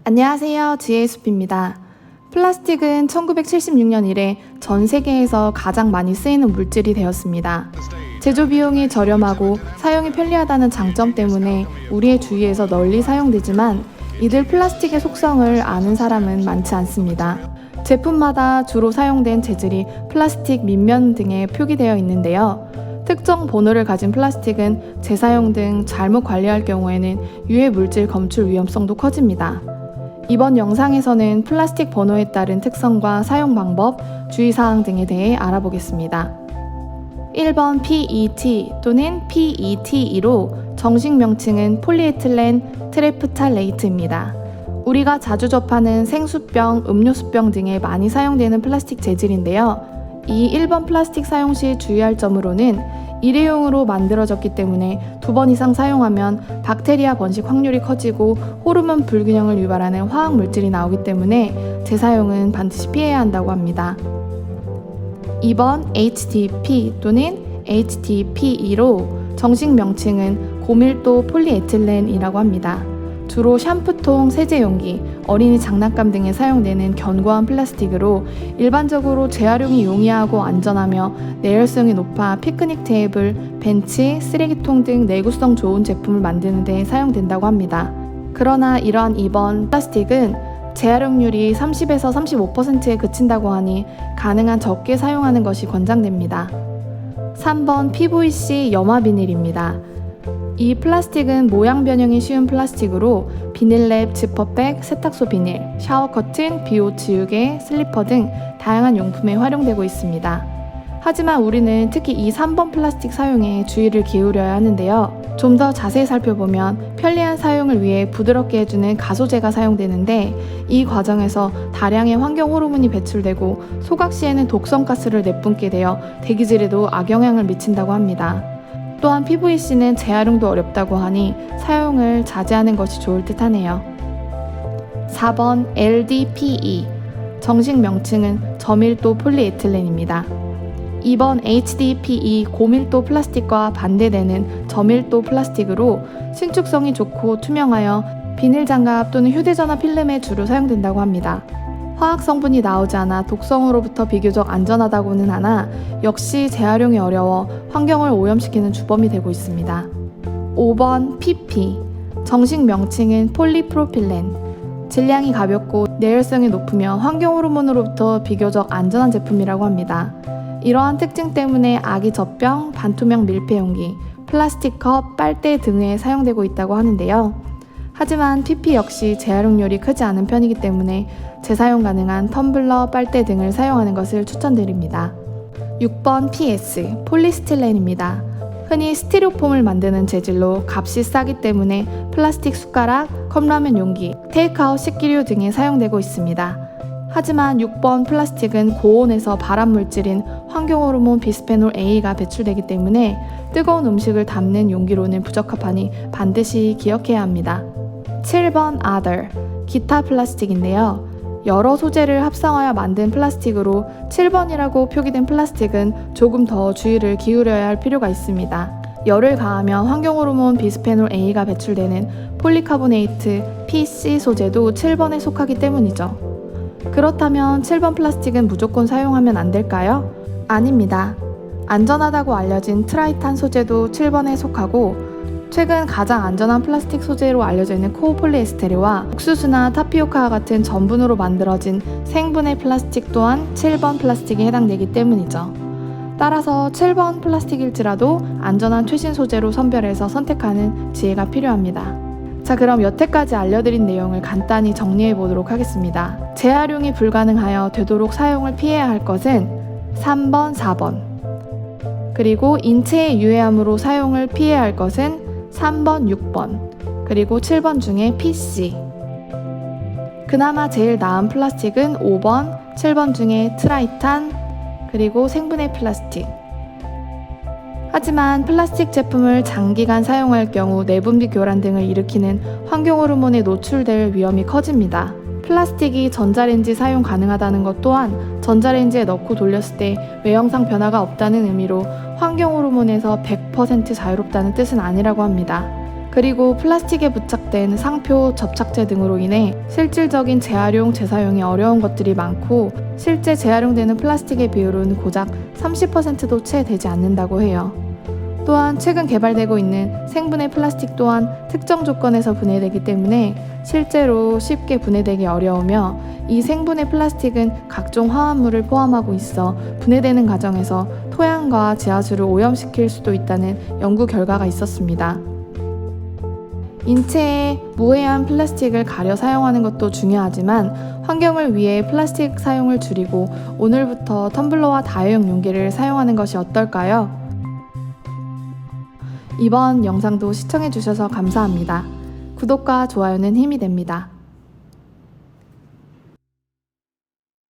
안녕하세요. 지혜의 숲입니다. 플라스틱은 1976년 이래 전 세계에서 가장 많이 쓰이는 물질이 되었습니다. 제조 비용이 저렴하고 사용이 편리하다는 장점 때문에 우리의 주위에서 널리 사용되지만 이들 플라스틱의 속성을 아는 사람은 많지 않습니다. 제품마다 주로 사용된 재질이 플라스틱 밑면 등에 표기되어 있는데요. 특정 번호를 가진 플라스틱은 재사용 등 잘못 관리할 경우에는 유해 물질 검출 위험성도 커집니다. 이번 영상에서는 플라스틱 번호에 따른 특성과 사용 방법, 주의사항 등에 대해 알아보겠습니다. 1번 PET 또는 PETE로 정식 명칭은 폴리에틸렌 트레프탈레이트입니다. 우리가 자주 접하는 생수병, 음료수병 등에 많이 사용되는 플라스틱 재질인데요. 이 1번 플라스틱 사용 시 주의할 점으로는 일회용으로 만들어졌기 때문에 2번 이상 사용하면 박테리아 번식 확률이 커지고 호르몬 불균형을 유발하는 화학 물질이 나오기 때문에 재사용은 반드시 피해야 한다고 합니다. 2번 HDP 또는 HDPE로 정식 명칭은 고밀도 폴리에틸렌이라고 합니다. 주로 샴푸통, 세제용기, 어린이 장난감 등에 사용되는 견고한 플라스틱으로 일반적으로 재활용이 용이하고 안전하며 내열성이 높아 피크닉 테이블, 벤치, 쓰레기통 등 내구성 좋은 제품을 만드는 데 사용된다고 합니다. 그러나 이러한 2번 플라스틱은 재활용률이 30에서 35%에 그친다고 하니 가능한 적게 사용하는 것이 권장됩니다. 3번 PVC 염화 비닐입니다. 이 플라스틱은 모양 변형이 쉬운 플라스틱으로 비닐랩, 지퍼백, 세탁소 비닐, 샤워 커튼, 비옷 지우개, 슬리퍼 등 다양한 용품에 활용되고 있습니다. 하지만 우리는 특히 이 3번 플라스틱 사용에 주의를 기울여야 하는데요. 좀 더 자세히 살펴보면 편리한 사용을 위해 부드럽게 해주는 가소제가 사용되는데 이 과정에서 다량의 환경 호르몬이 배출되고 소각 시에는 독성가스를 내뿜게 되어 대기질에도 악영향을 미친다고 합니다. 또한 PVC는 재활용도 어렵다고 하니 사용을 자제하는 것이 좋을 듯 하네요. 4번 LDPE 정식 명칭은 저밀도 폴리에틸렌입니다. 2번 HDPE 고밀도 플라스틱과 반대되는 저밀도 플라스틱으로 신축성이 좋고 투명하여 비닐 장갑 또는 휴대전화 필름에 주로 사용된다고 합니다. 화학 성분이 나오지 않아 독성으로부터 비교적 안전하다고는 하나 역시 재활용이 어려워 환경을 오염시키는 주범이 되고 있습니다. 5번 PP 정식 명칭은 폴리프로필렌 질량이 가볍고 내열성이 높으며 환경 호르몬으로부터 비교적 안전한 제품이라고 합니다. 이러한 특징 때문에 아기 젖병, 반투명 밀폐용기, 플라스틱 컵, 빨대 등에 사용되고 있다고 하는데요. 하지만 PP 역시 재활용률이 크지 않은 편이기 때문에 재사용 가능한 텀블러, 빨대 등을 사용하는 것을 추천드립니다. 6번 PS, 폴리스틸렌입니다. 흔히 스티로폼을 만드는 재질로 값이 싸기 때문에 플라스틱 숟가락, 컵라면 용기, 테이크아웃 식기류 등에 사용되고 있습니다. 하지만 6번 플라스틱은 고온에서 발암 물질인 환경호르몬 비스페놀 A가 배출되기 때문에 뜨거운 음식을 담는 용기로는 부적합하니 반드시 기억해야 합니다. 7번 Other, 기타 플라스틱인데요. 여러 소재를 합성하여 만든 플라스틱으로 7번이라고 표기된 플라스틱은 조금 더 주의를 기울여야 할 필요가 있습니다. 열을 가하면 환경호르몬 비스페놀 A가 배출되는 폴리카보네이트 PC 소재도 7번에 속하기 때문이죠. 그렇다면 7번 플라스틱은 무조건 사용하면 안 될까요? 아닙니다. 안전하다고 알려진 트라이탄 소재도 7번에 속하고 최근 가장 안전한 플라스틱 소재로 알려져 있는 코폴리에스테르와 옥수수나 타피오카와 같은 전분으로 만들어진 생분해 플라스틱 또한 7번 플라스틱에 해당되기 때문이죠. 따라서 7번 플라스틱일지라도 안전한 최신 소재로 선별해서 선택하는 지혜가 필요합니다. 자, 그럼 여태까지 알려드린 내용을 간단히 정리해 보도록 하겠습니다. 재활용이 불가능하여 되도록 사용을 피해야 할 것은 3번, 4번. 그리고 인체에 유해함으로 사용을 피해야 할 것은 3번, 6번. 그리고 7번 중에 PC. 그나마 제일 나은 플라스틱은 5번, 7번 중에 트라이탄, 그리고 생분해 플라스틱. 하지만 플라스틱 제품을 장기간 사용할 경우 내분비 교란 등을 일으키는 환경 호르몬에 노출될 위험이 커집니다. 플라스틱이 전자레인지 사용 가능하다는 것 또한 전자레인지에 넣고 돌렸을 때 외형상 변화가 없다는 의미로 환경 호르몬에서 100% 자유롭다는 뜻은 아니라고 합니다. 그리고 플라스틱에 부착된 상표, 접착제 등으로 인해 실질적인 재활용, 재사용이 어려운 것들이 많고 실제 재활용되는 플라스틱의 비율은 고작 30%도 채 되지 않는다고 해요. 또한 최근 개발되고 있는 생분해 플라스틱 또한 특정 조건에서 분해되기 때문에 실제로 쉽게 분해되기 어려우며 이 생분해 플라스틱은 각종 화합물을 포함하고 있어 분해되는 과정에서 토양과 지하수를 오염시킬 수도 있다는 연구 결과가 있었습니다. 인체에 무해한 플라스틱을 가려 사용하는 것도 중요하지만 환경을 위해 플라스틱 사용을 줄이고 오늘부터 텀블러와 다회용 용기를 사용하는 것이 어떨까요? 이번 영상도 시청해주셔서 감사합니다. 구독과 좋아요는 힘이 됩니다.